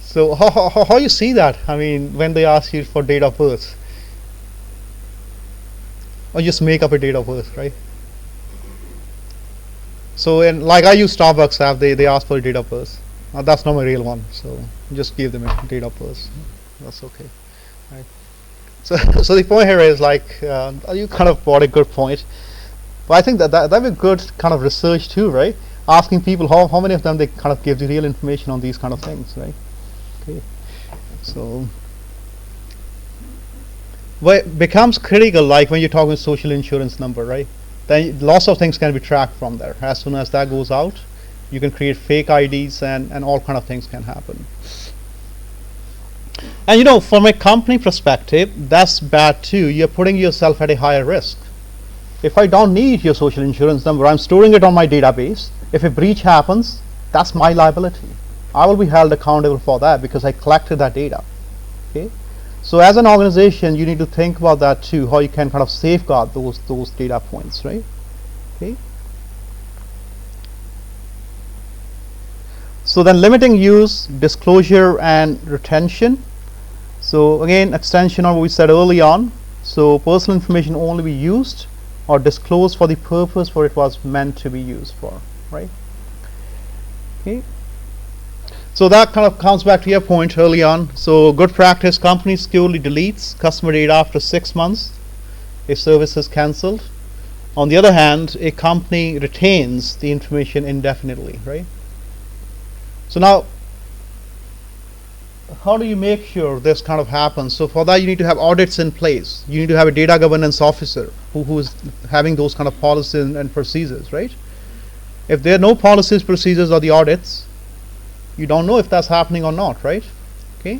So how you see that? I mean, when they ask you for date of birth, or just make up a date of birth, right? So in, like, I use Starbucks app, they ask for a date of birth. That's not my real one, so just give them a date of birth. That's okay, right? So so the point here is, like, you kind of brought a good point, but I think that'd be good kind of research too, right? Asking people how many of them they kind of give the real information on these kind of things, right? Okay, so what becomes critical, like when you're talking social insurance number, right? Then lots of things can be tracked from there. As soon as that goes out, you can create fake IDs and all kind of things can happen. And you know, from a company perspective, that's bad too. You're putting yourself at a higher risk. If I don't need your social insurance number, I'm storing it on my database. If a breach happens, that's my liability. I will be held accountable for that because I collected that data. Okay. So as an organization, you need to think about that too, how you can kind of safeguard those data points, right? Okay. So then limiting use, disclosure, and retention. So again, extension on what we said early on. So personal information only be used or disclosed for the purpose for it was meant to be used for, right? Okay. So that kind of comes back to your point early on. So good practice, company securely deletes customer data after 6 months if service is cancelled. On the other hand, a company retains the information indefinitely, right? So now, how do you make sure this kind of happens? So for that, you need to have audits in place. You need to have a data governance officer who is having those kind of policies and procedures, right? If there are no policies, procedures, or the audits, you don't know if that's happening or not, right? Okay.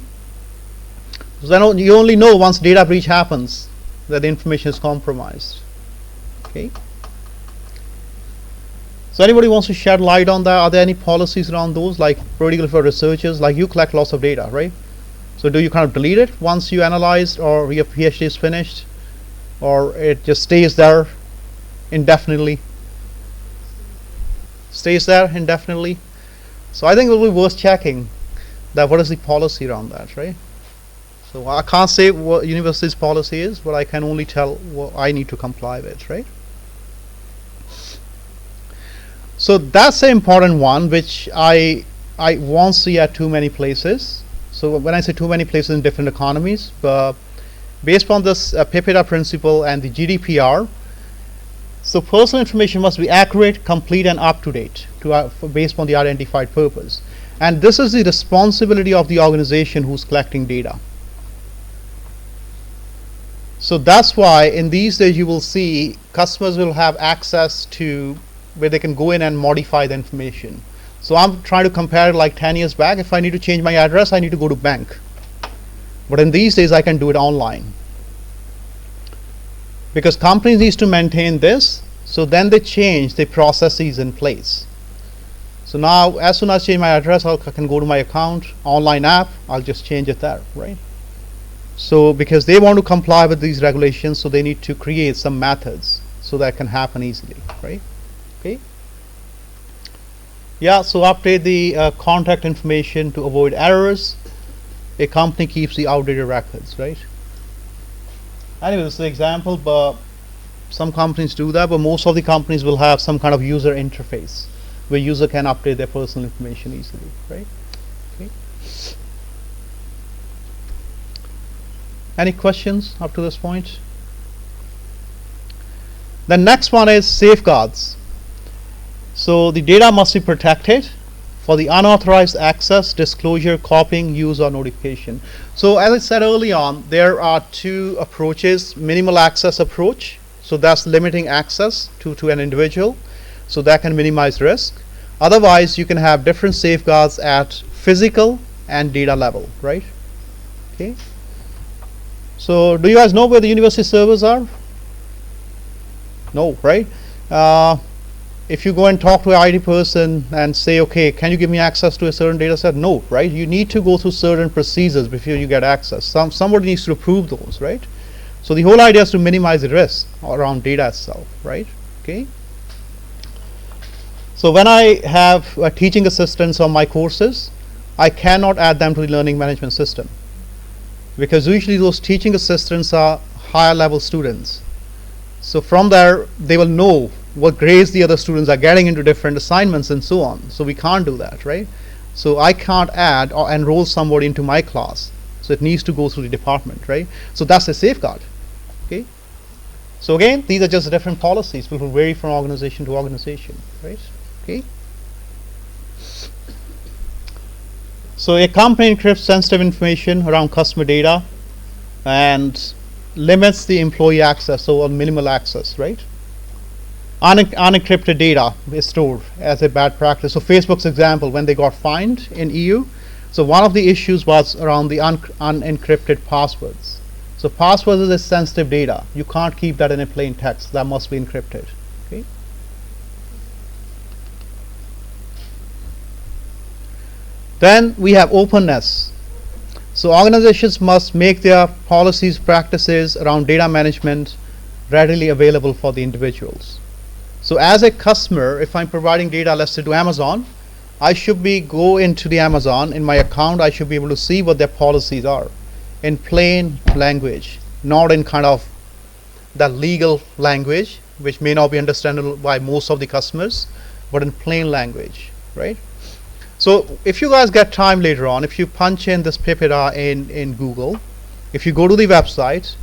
So then you only know once data breach happens that the information is compromised. Okay. So anybody wants to shed light on that? Are there any policies around those, like particularly for researchers? Like you collect lots of data, right? So do you kind of delete it once you analyze or your PhD is finished, or it just stays there indefinitely? Stays there indefinitely. So I think it will be worth checking that what is the policy around that, right? So I can't say what university's policy is, but I can only tell what I need to comply with, right? So that's an important one, which I won't see at too many places. So when I say too many places in different economies, but based on this PIPEDA principle and the GDPR, so personal information must be accurate, complete, and up to date based on the identified purpose. And this is the responsibility of the organization who's collecting data. So that's why in these days you will see customers will have access to where they can go in and modify the information. So I'm trying to compare it like 10 years back. If I need to change my address, I need to go to bank. But in these days I can do it online. Because companies need to maintain this, so then they change the processes in place. So now as soon as I change my address, I can go to my account, online app, I'll just change it there, right? So because they want to comply with these regulations, so they need to create some methods so that can happen easily, right? Okay. Yeah, so update the contact information to avoid errors. A company keeps the outdated records, right? Anyway, this is an example, but some companies do that, but most of the companies will have some kind of user interface where user can update their personal information easily, right? Okay. Any questions up to this point? The next one is safeguards. So the data must be protected for the unauthorized access, disclosure, copying, use, or notification. So as I said early on, there are two approaches. Minimal access approach, so that's limiting access to an individual, so that can minimize risk. Otherwise, you can have different safeguards at physical and data level, right? Okay. So do you guys know where the university servers are? No, right? If you go and talk to an IT person and say, okay, can you give me access to a certain data set? No, right? You need to go through certain procedures before you get access. Somebody needs to approve those, right? So the whole idea is to minimize the risk around data itself, right? Okay. So when I have teaching assistants on my courses, I cannot add them to the learning management system, because usually those teaching assistants are higher level students. So from there, they will know what grades the other students are getting into different assignments and so on. So we can't do that, right? So I can't add or enroll somebody into my class. So it needs to go through the department, right? So that's a safeguard, okay? So again, these are just different policies, which will vary from organization to organization, right? Okay. So a company encrypts sensitive information around customer data and limits the employee access, so on minimal access, right? Unencrypted data is stored as a bad practice. So Facebook's example, when they got fined in EU, so one of the issues was around the unencrypted passwords. So passwords is sensitive data. You can't keep that in a plain text. That must be encrypted. Okay. Then we have openness. So organizations must make their policies, practices around data management readily available for the individuals. So as a customer, if I'm providing data, let's say to Amazon, I should go into the Amazon in my account. I should be able to see what their policies are in plain language, not in kind of the legal language, which may not be understandable by most of the customers, but in plain language, right? So if you guys get time later on, if you punch in this PIPEDA in Google, if you go to the website,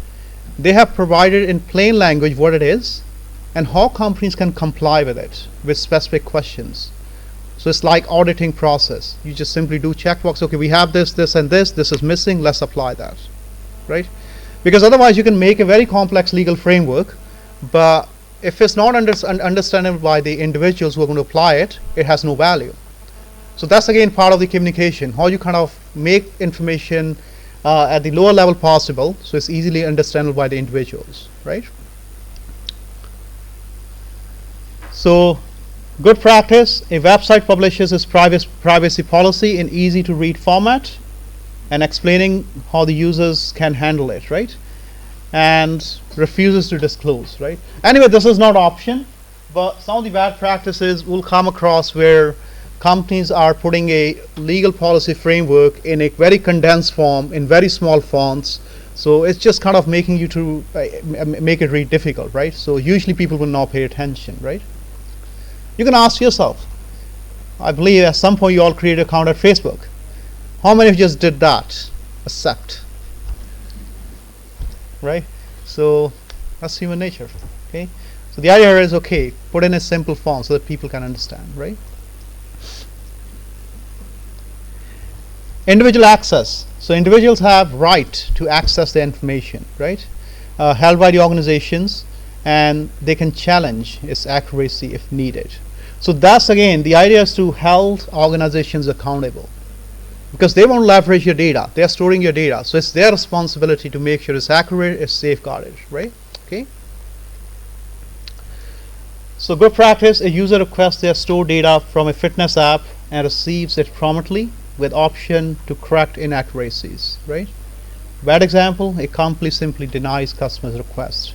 they have provided in plain language what it is and how companies can comply with it with specific questions. So it's like auditing process. You just simply do checkbox. Okay, we have this, this, and this. This is missing. Let's apply that, right? Because otherwise, you can make a very complex legal framework, but if it's not understandable by the individuals who are going to apply it, it has no value. So that's again part of the communication. How you kind of make information at the lower level possible, so it's easily understandable by the individuals, right? So. Good practice, a website publishes its privacy policy in easy to read format and explaining how the users can handle it, right? And refuses to disclose, right? Anyway, this is not option, but some of the bad practices will come across where companies are putting a legal policy framework in a very condensed form, in very small fonts. So it's just kind of making you to make it read difficult, right? So usually people will not pay attention, right? You can ask yourself, I believe at some point you all created an account at Facebook. How many of you just did that? Accept. Right? So that's human nature. Okay? So the idea here is, okay, put in a simple font so that people can understand, right? Individual access. So individuals have right to access the information, right? Held by the organizations, and they can challenge its accuracy if needed. So that's again, the idea is to hold organizations accountable, because they won't leverage your data. They're storing your data. So it's their responsibility to make sure it's accurate, it's safeguarded, right? Okay. So good practice, a user requests their stored data from a fitness app and receives it promptly with option to correct inaccuracies, right? Bad example, a company simply denies customers' requests.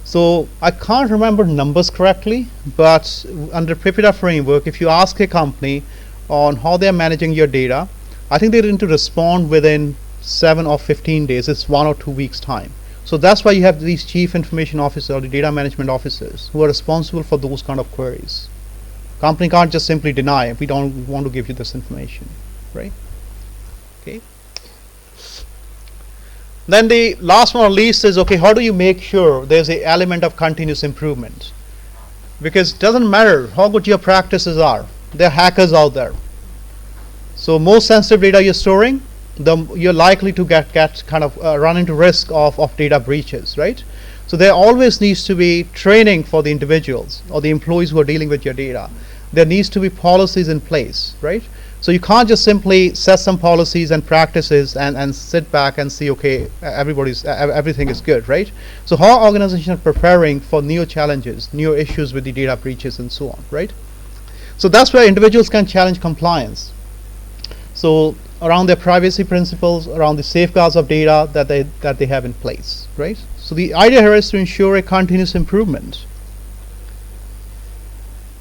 So I can't remember numbers correctly, but under PIPEDA framework, if you ask a company on how they're managing your data, I think they're going to respond within 7 or 15 days. It's 1 or 2 weeks time. So that's why you have these chief information officers or the data management officers who are responsible for those kind of queries. Company can't just simply deny, we don't want to give you this information, right? Okay. Then the last one or least is, okay, how do you make sure there's an element of continuous improvement? Because it doesn't matter how good your practices are, there are hackers out there. So most sensitive data you're storing, you're likely to get kind of run into risk of data breaches, right? So there always needs to be training for the individuals or the employees who are dealing with your data. There needs to be policies in place, right? So you can't just simply set some policies and practices and sit back and see, okay, everything is good, right? So how organizations are preparing for new challenges, new issues with the data breaches and so on, right? So that's where individuals can challenge compliance. So around their privacy principles, around the safeguards of data that they have in place, right? So the idea here is to ensure a continuous improvement.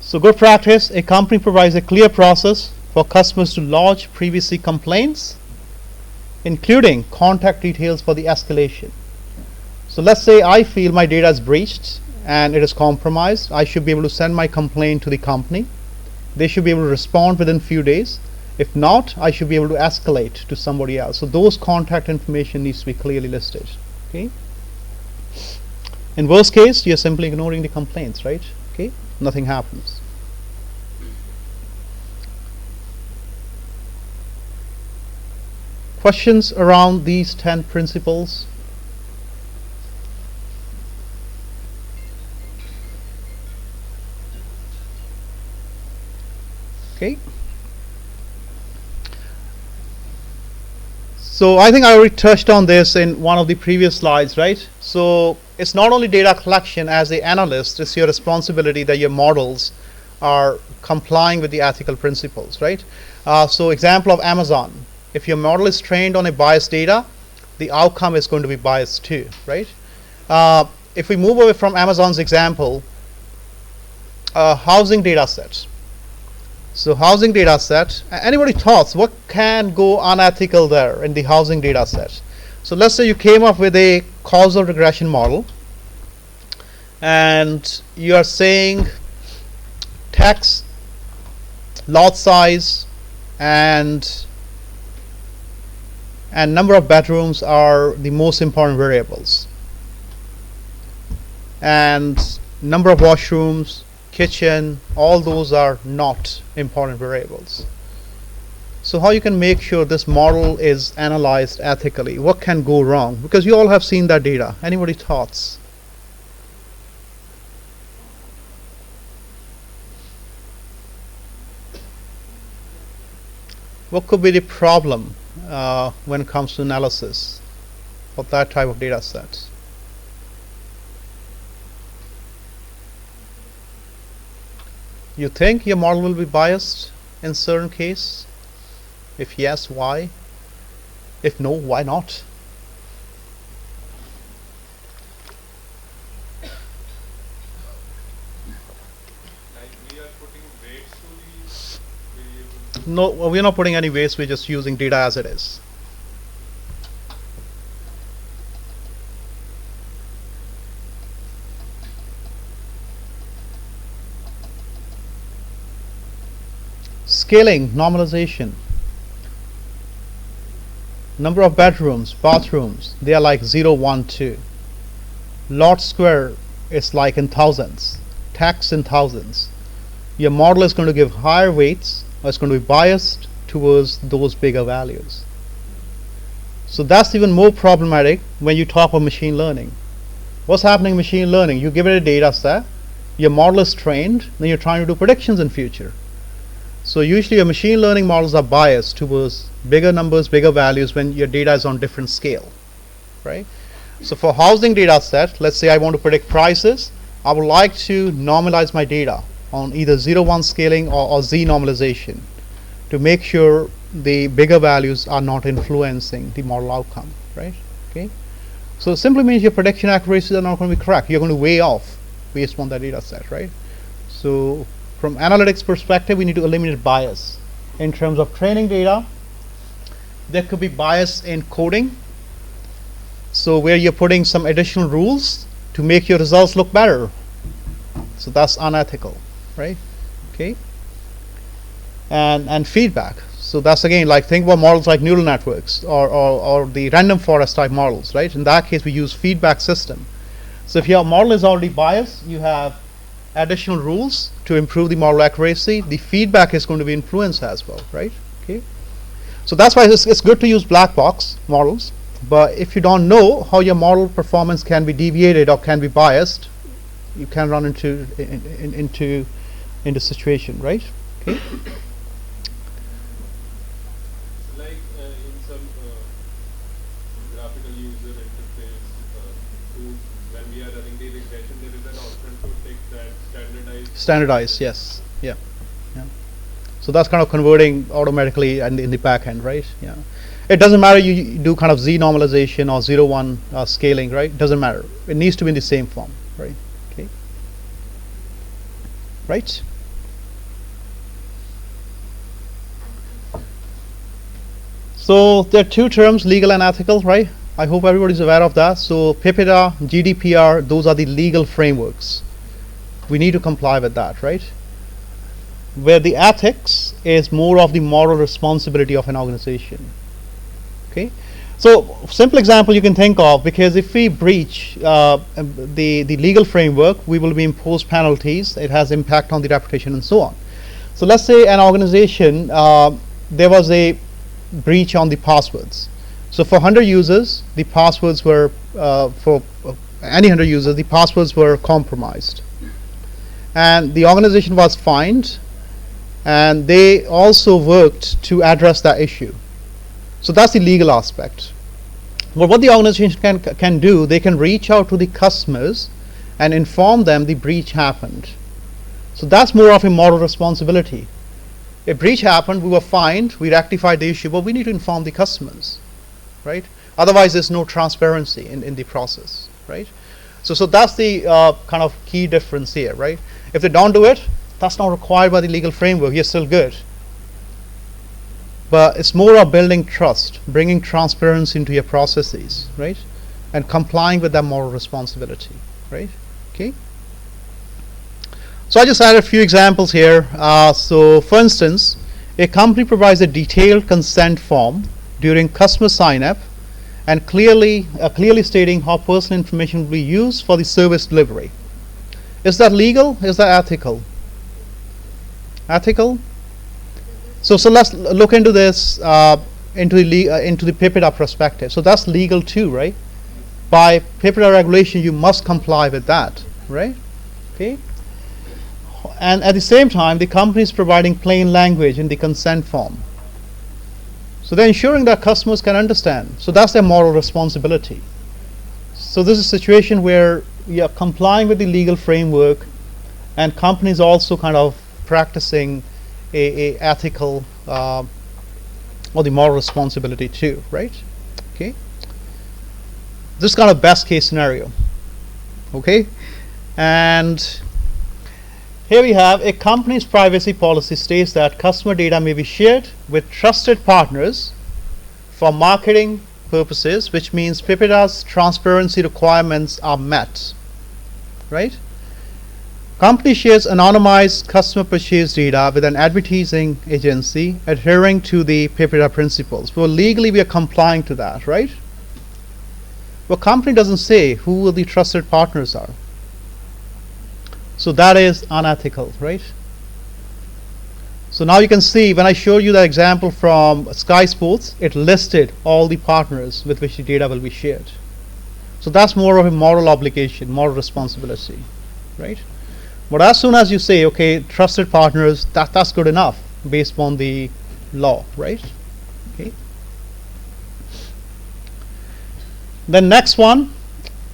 So good practice, a company provides a clear process for customers to lodge previously complaints, including contact details for the escalation. So let's say I feel my data is breached and it is compromised. I should be able to send my complaint to the company. They should be able to respond within few days. If not, I should be able to escalate to somebody else. So those contact information needs to be clearly listed. Okay. In worst case, you're simply ignoring the complaints, right? Okay, nothing happens. Questions around these 10 principles? Okay. So I think I already touched on this in one of the previous slides, right? So it's not only data collection. As an analyst, it's your responsibility that your models are complying with the ethical principles, right? So example of Amazon. If your model is trained on a biased data, the outcome is going to be biased too, right? If we move away from Amazon's example, housing data sets. So housing data set, anybody thoughts what can go unethical there in the housing data set? So let's say you came up with a causal regression model and you are saying tax, lot size, and number of bedrooms are the most important variables, and number of washrooms, kitchen, all those are not important variables. So how you can make sure this model is analyzed ethically? What can go wrong? Because you all have seen that data. Anybody thoughts? What could be the problem when it comes to analysis of that type of data set? You think your model will be biased in certain case? If yes, why? If no, why not? Like we are putting weights to these variables? No, we're not putting any weights, we're just using data as it is. Scaling, normalization. Number of bedrooms, bathrooms, they are like 0, 1, 2. Lot square is like in thousands. Tax in thousands. Your model is going to give higher weights, or it's going to be biased towards those bigger values. So that's even more problematic when you talk about machine learning. What's happening in machine learning? You give it a data set, your model is trained, then you're trying to do predictions in future. So usually your machine learning models are biased towards bigger numbers, bigger values when your data is on different scale, right? So for housing data set, let's say I want to predict prices, I would like to normalize my data on either 0, 1 scaling or Z normalization to make sure the bigger values are not influencing the model outcome, right? Okay. So it simply means your prediction accuracies are not going to be correct. You're going to weigh off based on that data set, right? So from analytics perspective, we need to eliminate bias. In terms of training data, there could be bias in coding. So where you're putting some additional rules to make your results look better. So that's unethical, right? Okay. And feedback. So that's again like think about models like neural networks or the random forest type models, right? In that case, we use feedback system. So if your model is already biased, you have additional rules to improve the model accuracy. The feedback is going to be influenced as well, right? Okay. So that's why it's good to use black box models. But if you don't know how your model performance can be deviated or can be biased, you can run into situation, right? Okay. Like in some graphical user interface tools, when we are running the regression, there is an option to take that Standardized, yes. Yeah. Yeah. So that's kind of converting automatically in the back end, right? Yeah. It doesn't matter you do kind of Z normalization or 0, 1 scaling, right? It doesn't matter. It needs to be in the same form, right? Okay. Right? So there are two terms, legal and ethical, right? I hope everybody's aware of that. So PIPEDA, GDPR, those are the legal frameworks. We need to comply with that, right? Where the ethics is more of the moral responsibility of an organization. Okay, so simple example you can think of, because if we breach the legal framework, we will be imposed penalties. It has impact on the reputation and so on. So let's say an organization, there was a breach on the passwords. So for 100 users, the passwords were for any 100 users, the passwords were compromised, and the organization was fined, and they also worked to address that issue. So that's the legal aspect. But what the organization can do, they can reach out to the customers and inform them the breach happened. So that's more of a moral responsibility. A breach happened, we were fined, we rectified the issue, but we need to inform the customers, right? Otherwise, there's no transparency in the process, right? So that's the kind of key difference here, right? If they don't do it, that's not required by the legal framework, you're still good. But it's more of building trust, bringing transparency into your processes, right? And complying with that moral responsibility, right? Okay. So I just added a few examples here. So for instance, a company provides a detailed consent form during customer sign-up and clearly stating how personal information will be used for the service delivery. Is that legal? Is that ethical? Ethical? So let's look into this into the PIPEDA perspective. So that's legal too, right? By PIPEDA regulation, you must comply with that, right? Okay. And at the same time, the company is providing plain language in the consent form. So they're ensuring that customers can understand. So that's their moral responsibility. So this is a situation where you're complying with the legal framework, and companies also kind of practicing a ethical or the moral responsibility too, right? Okay. This is kind of best case scenario. Okay. And here we have a company's privacy policy states that customer data may be shared with trusted partners for marketing purposes, which means PIPEDA's transparency requirements are met, right? Company shares anonymized customer purchase data with an advertising agency adhering to the PIPEDA principles. Well, legally we are complying to that, right? But company doesn't say who the trusted partners are. So that is unethical, right? So now you can see when I showed you that example from Sky Sports, it listed all the partners with which the data will be shared. So that's more of a moral obligation, moral responsibility, right? But as soon as you say, okay, trusted partners, that's good enough based upon the law, right? Okay. Then next one,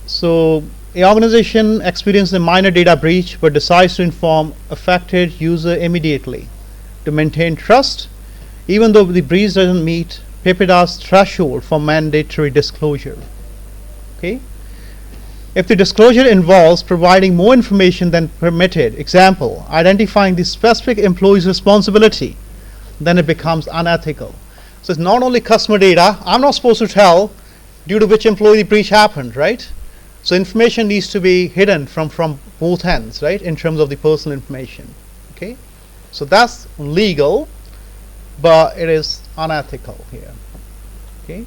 so an organization experiences a minor data breach but decides to inform affected user immediately to maintain trust, even though the breach doesn't meet PIPEDA's threshold for mandatory disclosure. Okay. If the disclosure involves providing more information than permitted, example, identifying the specific employee's responsibility, then it becomes unethical. So it's not only customer data, I'm not supposed to tell due to which employee the breach happened, right? So information needs to be hidden from both ends, right, in terms of the personal information. Okay, so that's legal, but it is unethical here. Okay,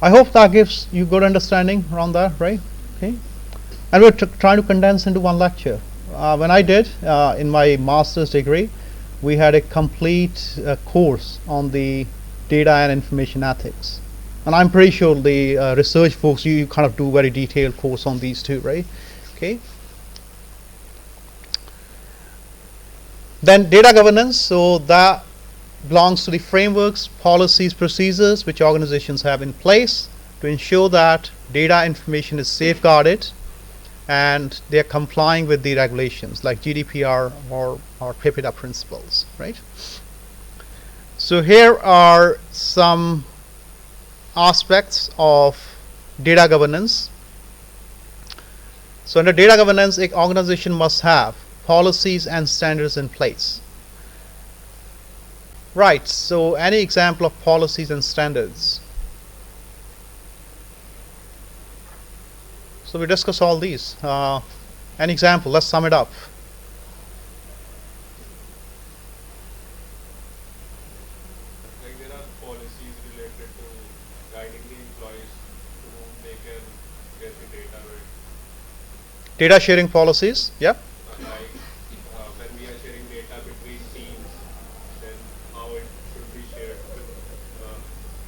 I hope that gives you good understanding around that, right? Okay, and we're trying to condense into one lecture. When I did in my master's degree, we had a complete course on the data and information ethics. And I'm pretty sure the research folks, you kind of do very detailed course on these too, right? Okay. Then data governance, so that belongs to the frameworks, policies, procedures which organizations have in place to ensure that data information is safeguarded and they are complying with the regulations like GDPR or PIPEDA principles, right? So here are some aspects of data governance. So under data governance, an organization must have policies and standards in place. Right. So any example of policies and standards? So we discuss all these. An example. Let's sum it up. Like there are policies related to guiding the employees to whom they can get the data, right? Data sharing policies. Yeah. Like when we are sharing data between teams, then how it should be shared, with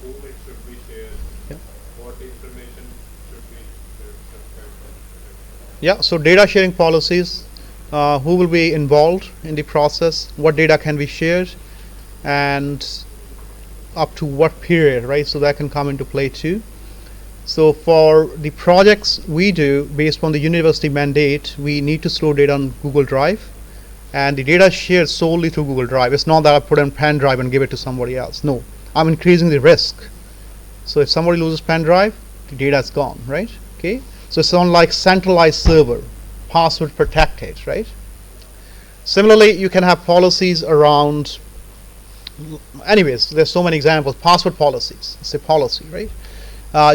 whom it should be shared, Yeah. what information should be shared, such kind of. Yeah. So data sharing policies. Who will be involved in the process? What data can be shared? And up to what period, right? So that can come into play too. So for the projects we do based on the university mandate, we need to store data on Google Drive, and the data is shared solely through Google Drive. It's not that I put in pen drive and give it to somebody else. No, I'm increasing the risk. So if somebody loses pen drive, the data is gone, right? Okay. So it's on like centralized server, password protected, right? Similarly, you can have policies around. Anyways, there's so many examples. Password policies. It's a policy, right?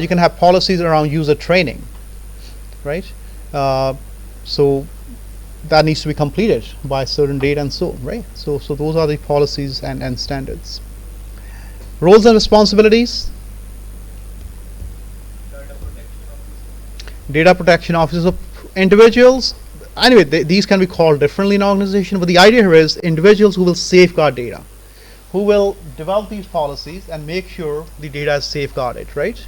You can have policies around user training, right? So that needs to be completed by a certain date and so, right? So those are the policies and standards. Roles and responsibilities. Data protection officers. So individuals. Anyway, these can be called differently in an organization, but the idea here is individuals who will safeguard data, who will develop these policies and make sure the data is safeguarded, right?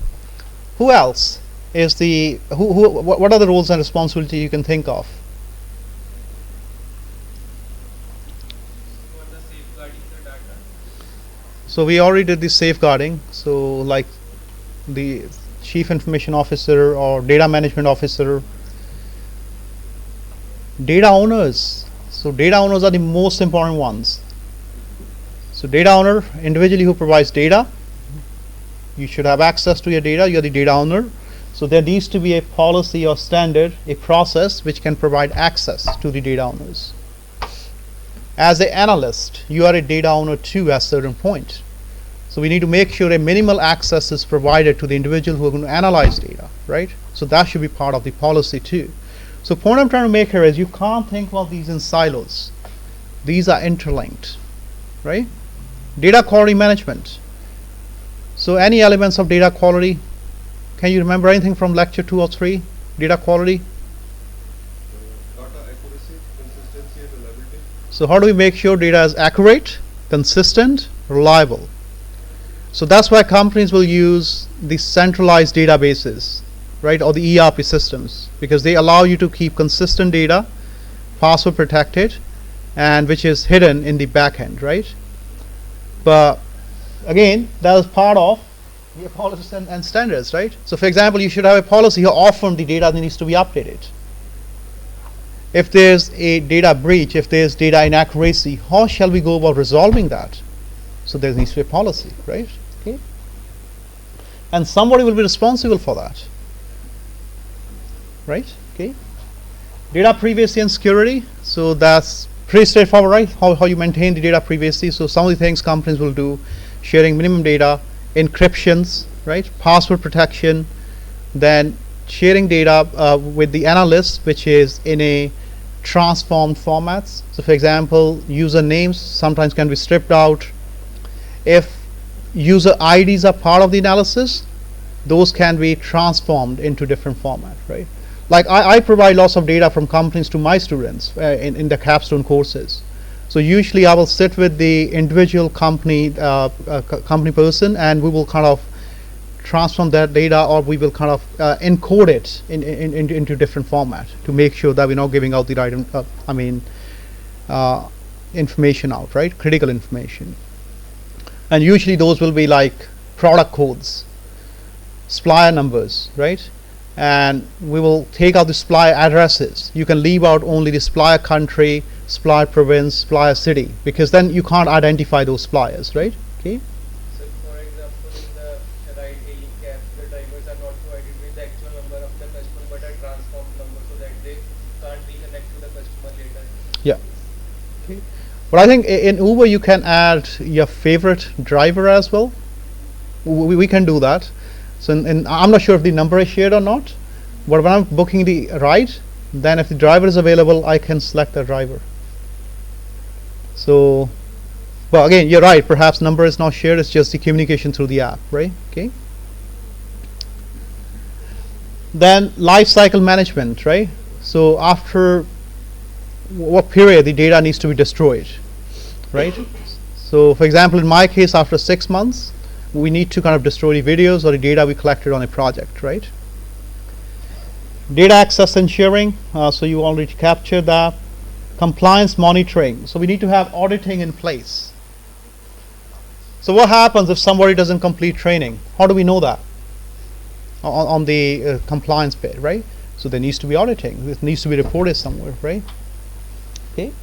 Who else is the what are the roles and responsibilities you can think of? So we already did the safeguarding. So like the chief information officer or data management officer. Data owners. So data owners are the most important ones. So data owner, individually who provides data, you should have access to your data. You're the data owner. So there needs to be a policy or standard, a process which can provide access to the data owners. As an analyst, you are a data owner too at a certain point. So we need to make sure a minimal access is provided to the individual who are going to analyze data, right? So that should be part of the policy too. So the point I'm trying to make here is you can't think about these in silos. These are interlinked, right? Data quality management. So any elements of data quality, can you remember anything from lecture 2 or 3? Data quality. Data accuracy, consistency, and reliability. So how do we make sure data is accurate, consistent, reliable? So that's why companies will use the centralized databases, right, or the ERP systems, because they allow you to keep consistent data, password protected, and which is hidden in the back end, right? But again, that is part of the policies and standards, right? So for example, you should have a policy how often the data needs to be updated. If there's a data breach, if there's data inaccuracy, how shall we go about resolving that? So there needs to be a policy, right? Okay. And somebody will be responsible for that, right? Okay. Data privacy and security. So that's pretty straightforward, right? How you maintain the data privacy. So some of the things companies will do: sharing minimum data, encryptions, right? Password protection, then sharing data with the analyst, which is in a transformed formats. So for example, usernames sometimes can be stripped out. If user IDs are part of the analysis, those can be transformed into different format, right? Like I provide lots of data from companies to my students in the capstone courses. So usually I will sit with the individual company company person, and we will kind of transform that data, or we will kind of encode it into different format to make sure that we're not giving out the right information out, right? Critical information. And usually those will be like product codes, supplier numbers, right? And we will take out the supplier addresses. You can leave out only the supplier country, supplier province, supplier city, because then you can't identify those suppliers, right? Okay. So, for example, in the ride hailing cab, the drivers are not provided with the actual number of the customer, but a transformed number, so that they can't reconnect to the customer later. Yeah. Okay. But I think in Uber you can add your favorite driver as well. We can do that. So I'm not sure if the number is shared or not, but when I'm booking the ride, then if the driver is available, I can select the driver. So, but again, you're right, perhaps number is not shared, it's just the communication through the app, right? Okay. Then life cycle management, right? So after what period the data needs to be destroyed, right? So for example, in my case, after 6 months, we need to kind of destroy the videos or the data we collected on a project, right? Data access and sharing, so you already captured that. Compliance monitoring, so we need to have auditing in place. So what happens if somebody doesn't complete training? How do we know that? On the compliance bit, right? So there needs to be auditing. It needs to be reported somewhere, right? Okay.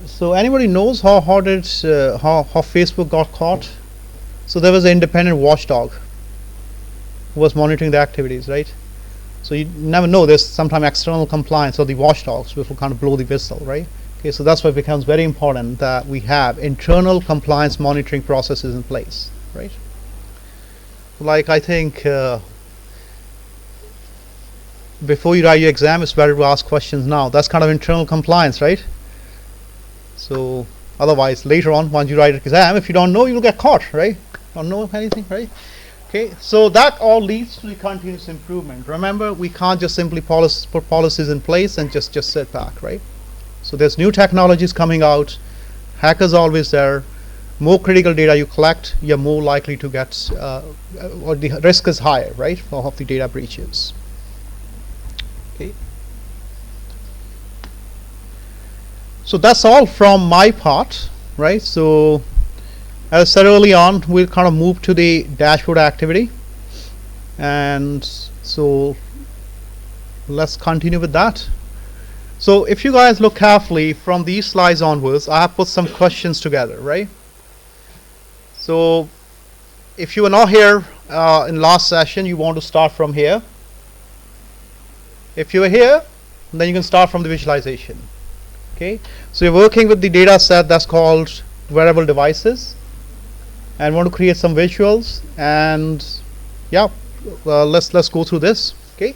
So anybody knows how Facebook got caught? So there was an independent watchdog who was monitoring the activities, right? So you never know. There's sometimes external compliance or the watchdogs which will kind of blow the whistle, right? Okay, so that's why it becomes very important that we have internal compliance monitoring processes in place, right? Like I think before you write your exam, it's better to ask questions now. That's kind of internal compliance, right? So otherwise, later on, once you write an exam, if you don't know, you'll get caught, right? Don't know anything, right? Okay, so that all leads to the continuous improvement. Remember, we can't just simply put policies in place and just sit back, right? So there's new technologies coming out. Hackers are always there. More critical data you collect, you're more likely to get, or the risk is higher, right, of the data breaches. Okay. So that's all from my part, right? So as I said early on, we'll kind of move to the dashboard activity, and so let's continue with that. So if you guys look carefully from these slides onwards, I have put some questions together, right? So if you were not here in last session, you want to start from here. If you were here, then you can start from the visualization. Okay, so you're working with the data set that's called wearable devices, and want to create some visuals, and yeah, let's go through this. Okay.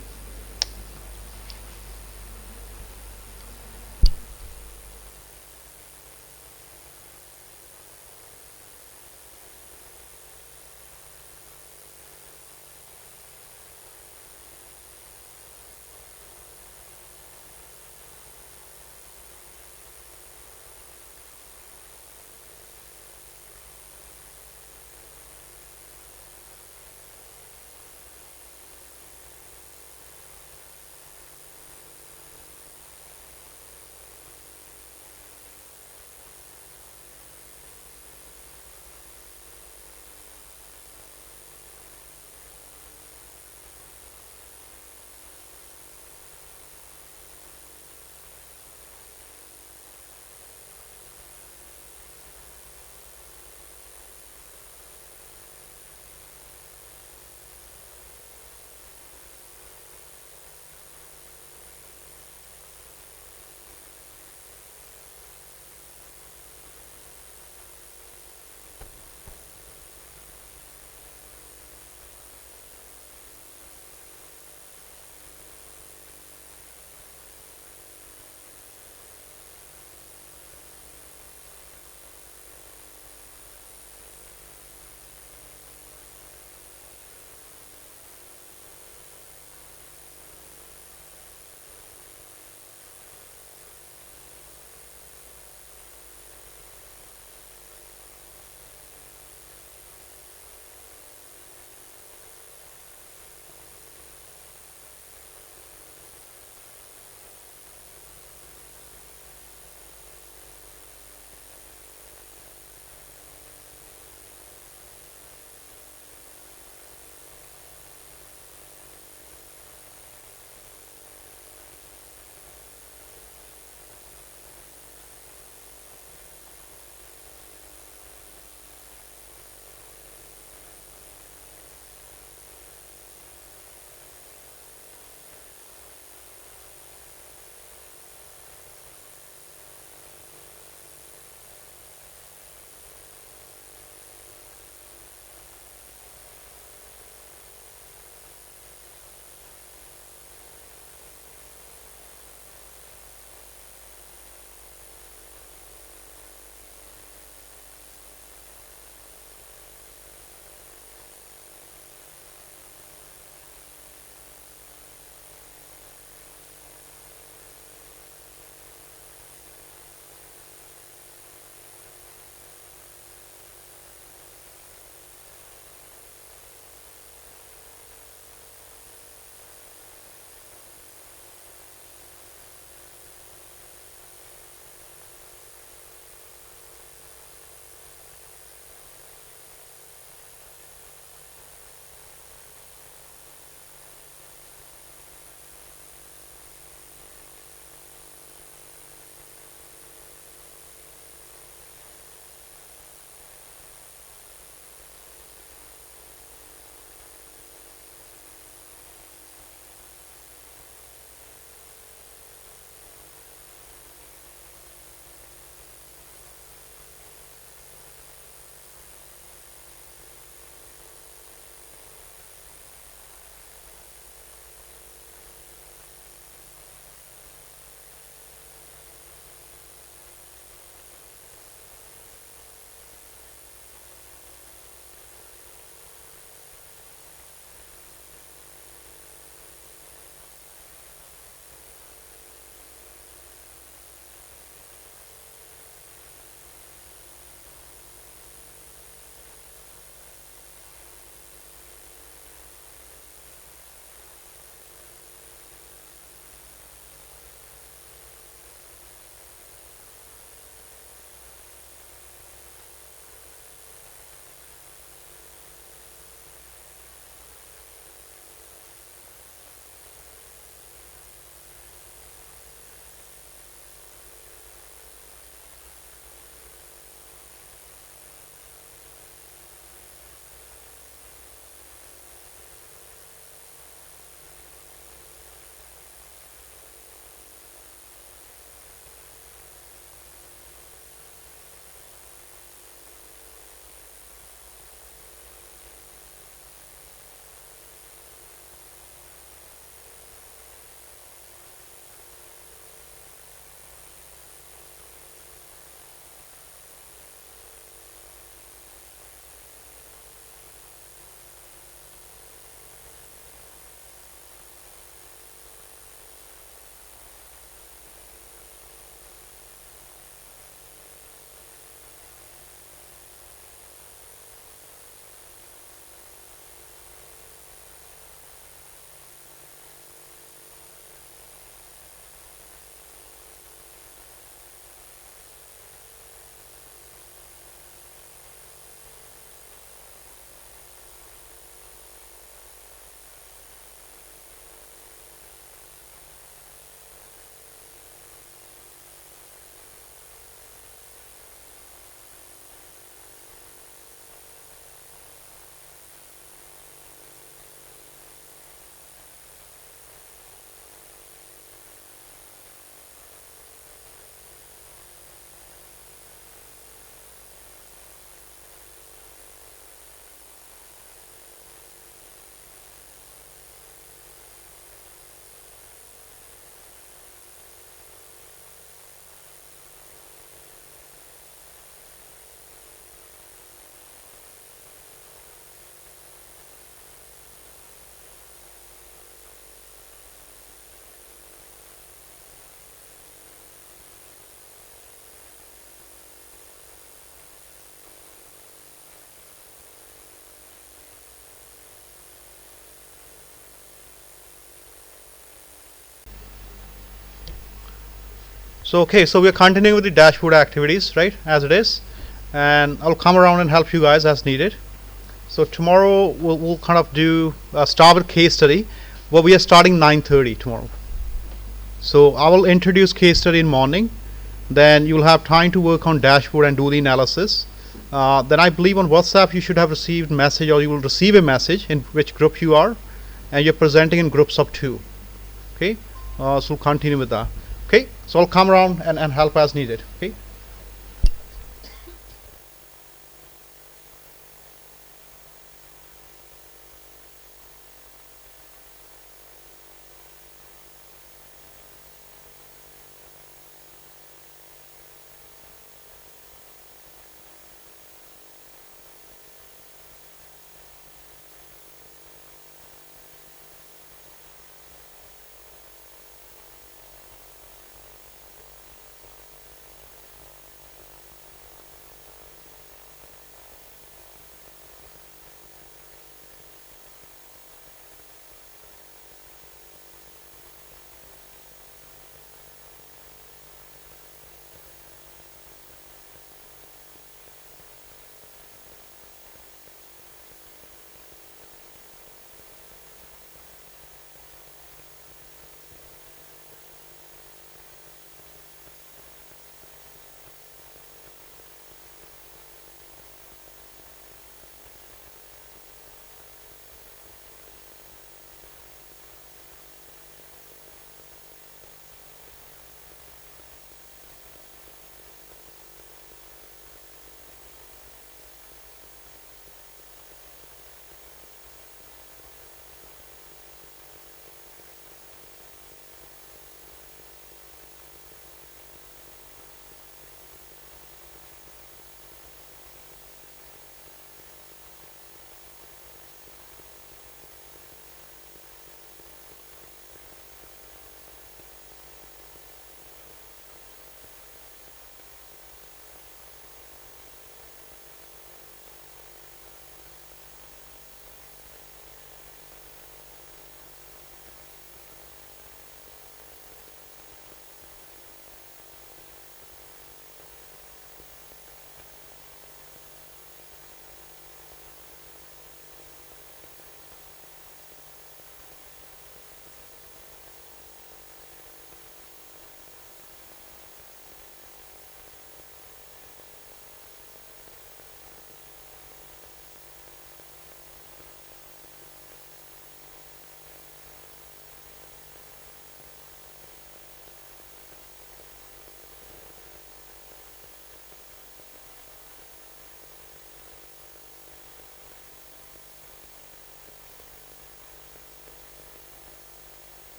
So okay, so we're continuing with the dashboard activities, right, as it is, and I'll come around and help you guys as needed. So tomorrow we'll kind of do start with case study, but we are starting 9:30 tomorrow. So I will introduce case study in morning, then you'll have time to work on dashboard and do the analysis. Then I believe on WhatsApp you should have received message, or you will receive a message in which group you are, and you're presenting in groups of 2. Okay, so we'll continue with that. Okay, so I'll come around and help as needed. Okay.